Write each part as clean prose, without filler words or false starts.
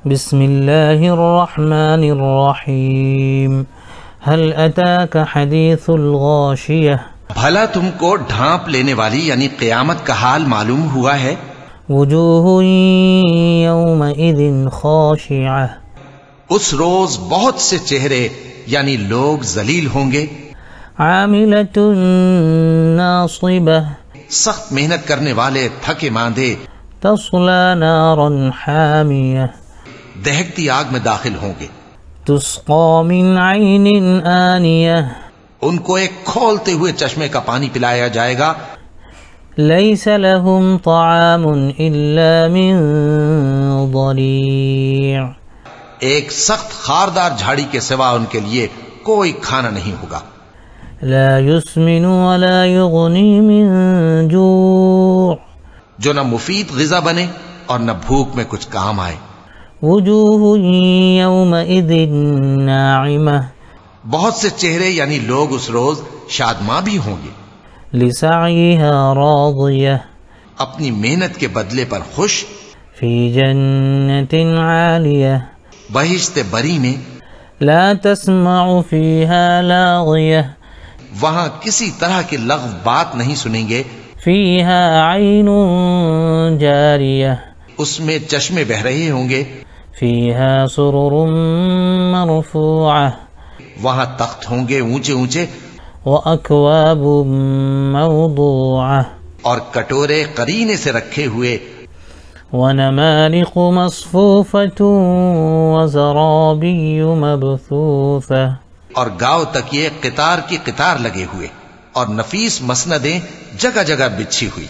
بسم اللہ الرحمن الرحیم هل اتاك حدیث الغاشیہ بھلا تم کو ڈھانپ لینے والی یعنی قیامت کا حال معلوم ہوا ہے؟ وجوہ یومئذ خاشعہ اس روز بہت سے چہرے یعنی لوگ ذلیل ہوں گے، عاملۃ ناصبہ سخت محنت کرنے والے تھکے ماندے، تصلی نارا حامیہ دہکتی آگ میں داخل ہوں گے، تسقی من عین آنیہ ان کو ایک کھولتے ہوئے چشمے کا پانی پلایا جائے گا، لیس لهم طعام الا من ضریع ایک سخت خاردار جھاڑی کے سوا ان کے لیے کوئی کھانا نہیں ہوگا، لا یسمن ولا یغنی من جوع جو نہ مفید غذا بنے اور نہ بھوک میں کچھ کام آئے، وجوہ یومئذ ناعمہ بہت سے چہرے یعنی لوگ اس روز شادماں بھی ہوں گے، لسعیہا راضیہ اپنی محنت کے بدلے پر خوش، فی جنت عالیہ بہشت بری میں، لا تسمع فیہا لاغیہ وہاں کسی طرح کی لغو بات نہیں سنیں گے، فیہا عین جاریہ اس میں چشمے بہ رہے ہوں گے، فیہا سرر مرفوعہ وہاں تخت ہوں گے اونچے اونچے، وَأَكْوَابٌ مَوْضُوعَةٌ اور کٹورے قرینے سے رکھے ہوئے، وَنَمَارِقُ مَصْفُوفَةٌ وَزَرَابِيُّ مَبْثُوثَةٌ اور گاؤ تک یہ قطار کی قطار لگے ہوئے اور نفیس مسندیں جگہ جگہ بچھی ہوئی،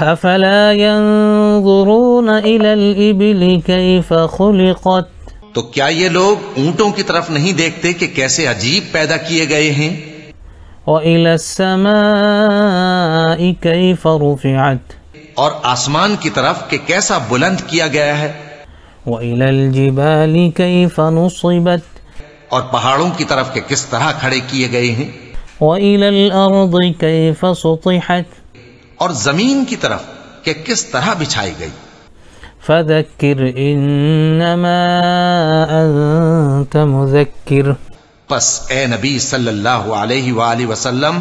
أَفَلَا يَنظُرُونَ إِلَى الْإِبِلِ كَيْفَ خُلِقَتْ تو کیا یہ لوگ اونٹوں کی طرف نہیں دیکھتے کہ کیسے عجیب پیدا کیے گئے ہیں، وَإِلَى السَّمَاءِ كَيْفَ رُفِعَتْ اور آسمان کی طرف کہ کیسا بلند کیا گیا ہے، وَإِلَى الْجِبَالِ كَيْفَ نُصِبَتْ اور پہاڑوں کی طرف کہ کس طرح کھڑے کیے گئے ہیں، وَإِلَى الْأَرْضِ كَيْفَ سُطِحَتْ اور زمین کی طرف کہ کس طرح بچھائی گئی، فَذَكِّرْ إِنَّمَا أَنْتَ مُذَكِّرٌ پس اے نبی صلی اللہ علیہ وآلہ وسلم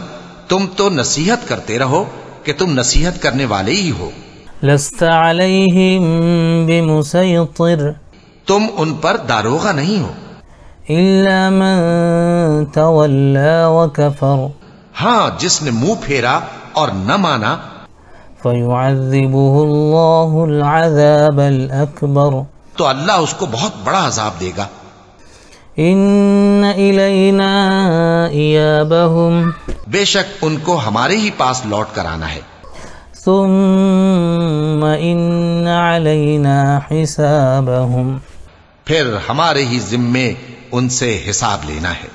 تم تو نصیحت کرتے رہو کہ تم نصیحت کرنے والے ہی ہو، لَسْتَ عَلَيْهِمْ بِمُسَيْطِرٍ تم ان پر داروغہ نہیں ہو، إِلَّا مَن تَوَلَّى وَكَفَرَ ہاں جس نے منہ پھیرا اور نہ مانا، فَيُعَذِّبُهُ اللَّهُ الْعَذَابَ الْأَكْبَرَ تو اللہ اس کو بہت بڑا عذاب دے گا، إِنَّ إِلَيْنَا إِيَابَهُمْ بے شک ان کو ہمارے ہی پاس لوٹ کر آنا ہے، ثُمَّ إِنَّ عَلَيْنَا حِسَابَهُمْ پھر ہمارے ہی ذمے ان سے حساب لینا ہے۔